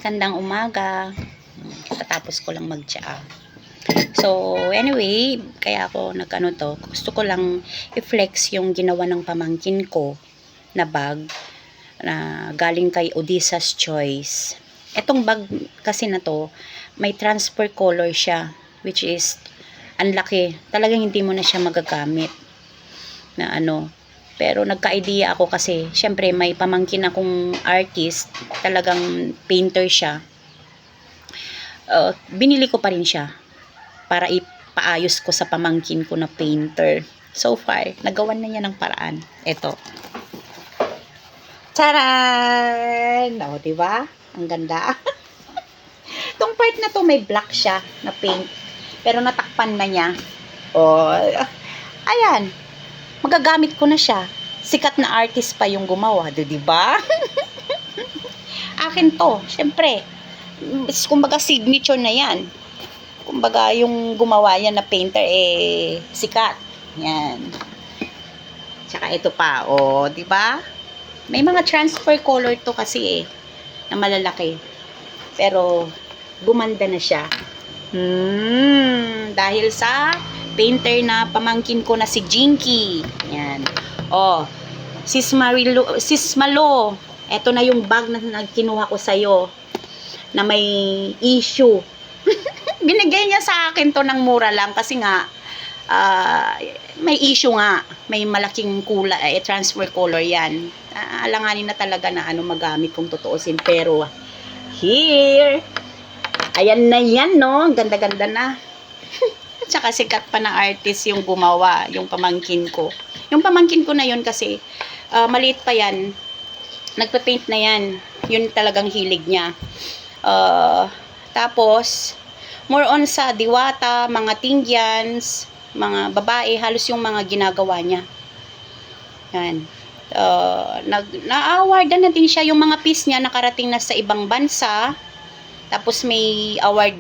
Gandang umaga. Katapos ko lang mag-tsaa. So, anyway, kaya ako nag-ano to. Gusto ko lang i-flex yung ginawa ng pamangkin ko na bag na galing kay Odysseus Choice. Etong bag kasi na to, may transfer color siya, which is ang laki. Talagang hindi mo na siya magagamit na ano. Pero nagka-idea ako kasi syempre may pamangkin akong artist, talagang painter siya. Binili ko pa rin siya para ipaayos ko sa pamangkin ko na painter. So far, nagawan na niya ng paraan. Ito. Charan! O, diba? Ang ganda. Itong part na to may black siya na paint. Pero natakpan na niya. O, ayan. Magagamit ko na siya. Sikat na artist pa yung gumawa, diba? Akin to, syempre. Kumbaga signature na yan. Kumbaga yung gumawa yan na painter sikat. Yan. Tsaka ito pa, diba? May mga transfer color to kasi na malalaki. Pero gumanda na siya. Dahil sa painter na pamangkin ko na si Jinky. Yan. Sis Malo, eto na yung bag na kinuha ko sa'yo na may issue. Binigay niya sa akin to ng mura lang kasi nga may issue nga. May malaking kulay, transfer color yan. Alanganin na talaga na magamit kung tutuusin. Pero here, ayan na yan, no? Ang ganda-ganda na. Tsaka sikat pa na artist yung gumawa, yung pamangkin ko. Yung pamangkin ko na yun kasi, maliit pa yan. Nagpa-paint na yan. Yun talagang hilig niya. Tapos, more on sa diwata, mga Tingyans, mga babae, halos yung mga ginagawa niya. Yan. Na-awardan na din siya. Yung mga piece niya nakarating na sa ibang bansa. Tapos may award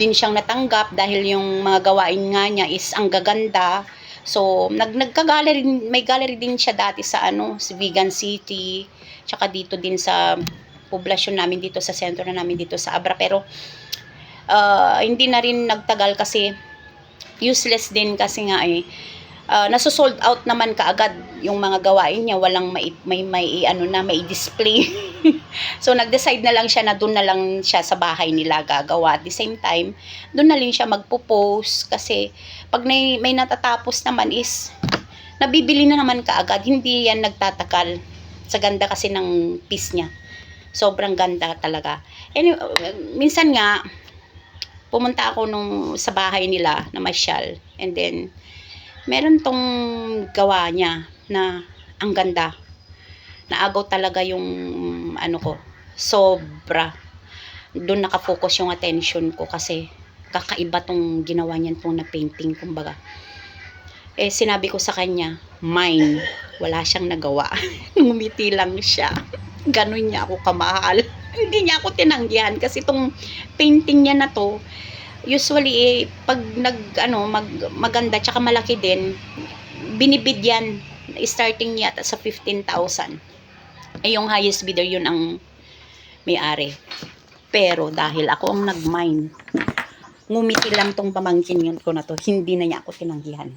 din siyang natanggap dahil yung mga gawain nga niya is ang gaganda. So, may gallery din siya dati sa sa Vegan City, tsaka dito din sa poblasyon namin dito sa sentro na namin dito sa Abra. Pero hindi na rin nagtagal kasi useless din kasi nga nasosold out naman kaagad yung mga gawain niya, walang may display. So nag-decide na lang siya na doon na lang siya sa bahay nila gagawa. At the same time, doon na rin siya magpo-post kasi pag may natatapos naman is nabibili na naman kaagad, hindi yan nagtatagal. Sa ganda kasi ng piece niya. Sobrang ganda talaga. Anyway, minsan nga pumunta ako sa bahay nila na masyal, and then meron tong gawa niya na ang ganda. Naagaw talaga yung ko. Sobra. Doon nakafocus yung attention ko kasi kakaiba tong ginawa niyan pong na painting, kumbaga. Sinabi ko sa kanya, mine. Wala siyang nagawa. Ngumiti lang siya. Ganun niya ako kamahal. Hindi niya ako tinanggihan kasi itong painting niya na to, usually pag maganda tsaka malaki din, binibid yan. Starting yata sa 15,000. Yung highest bidder yun ang may-ari. Pero dahil ako ang nag-mine, ngumiti lang tong pamangkin ko na to, hindi na niya ako tinanggihan.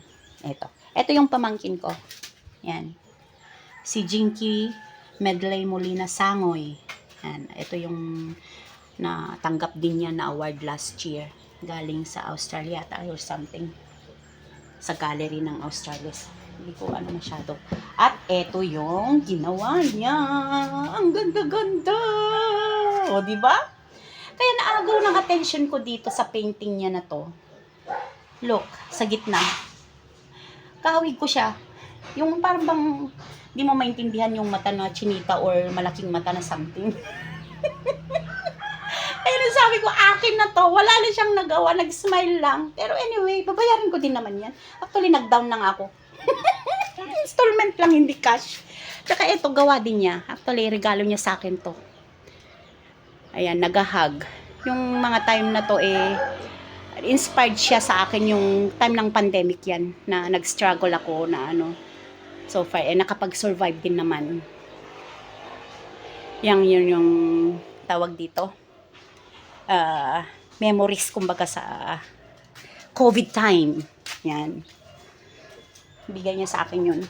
Ito yung pamangkin ko. Yan. Si Jinky Medley Molina Sangoy. Yan. Ito yung natanggap din niya na award last year. Galing sa Australia or something. Sa gallery ng Australia. Hindi ko masyado. At ito yung ginawa niya. Ang ganda-ganda. O, diba? Kaya naagaw ng attention ko dito sa painting niya na to. Look, sa gitna. Kahawig ko siya. Yung parang bang di mo maintindihan yung mata na chinita or malaking mata na something. Ayun, sabi ko, akin na to. Wala na siyang nagawa. Nag-smile lang. Pero anyway, babayaran ko din naman yan. Actually, nag-down lang ako. Installment lang, hindi cash. Tsaka ito, gawa din niya. Actually, regalo niya sa akin to. Ayan, nag-hug. Yung mga time na to, inspired siya sa akin yung time ng pandemic yan. Na nag-struggle ako na so far, nakapag-survive din naman. Yun yung tawag dito. memories kumbaga sa COVID time. Yan. Bigay niya sa akin yun.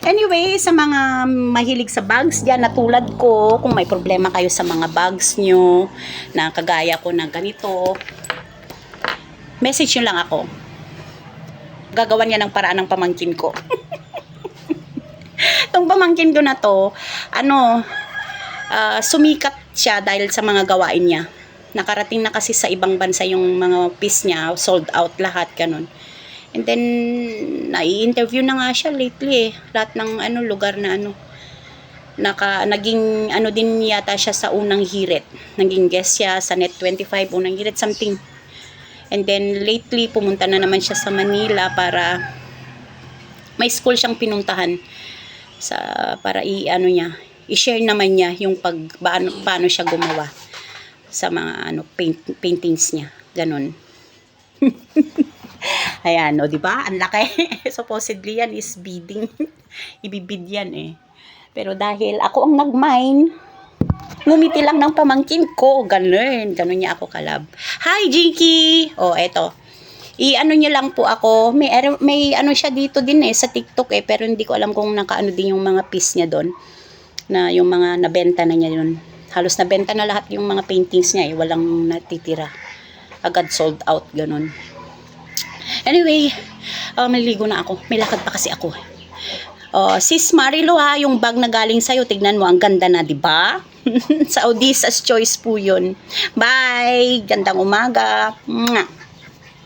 Anyway, sa mga mahilig sa bags dyan na tulad ko, kung may problema kayo sa mga bags nyo, na kagaya ko na ganito, message nyo lang ako. Gagawan niya ng paraan ng pamangkin ko. Itong pamangkin ko na to, sumikat siya dahil sa mga gawain niya. Nakarating na kasi sa ibang bansa yung mga piece niya, sold out lahat, ganun. And then, nai-interview na nga siya lately eh. Lahat ng lugar na naging din yata siya sa unang hirit. Naging guest siya sa Net25, unang hirit, something. And then, lately, pumunta na naman siya sa Manila para may school siyang pinuntahan para i-share naman niya yung paano siya gumawa sa mga paintings niya. Ganon. Ayan, o, diba? Ang laki. Supposedly yan is bidding. Ibibid yan eh. Pero dahil ako ang nag-mine, ngumiti lang ng pamangkin ko. Ganon niya ako kalab. Hi, Jinky! O, eto. Niya lang po ako. May siya dito din eh, sa TikTok eh. Pero hindi ko alam kung nakaano din yung mga piece niya doon. Na yung mga nabenta na niya yun. Halos nabenta na lahat yung mga paintings niya eh. Walang natitira. Agad sold out, ganon. Anyway, maligo na ako. May lakad pa kasi ako. Sis Marilo ha, yung bag na galing sa'yo, tignan mo, ang ganda na, diba? Sa Odysseus Choice po yun. Bye! Gandang umaga. Mwah!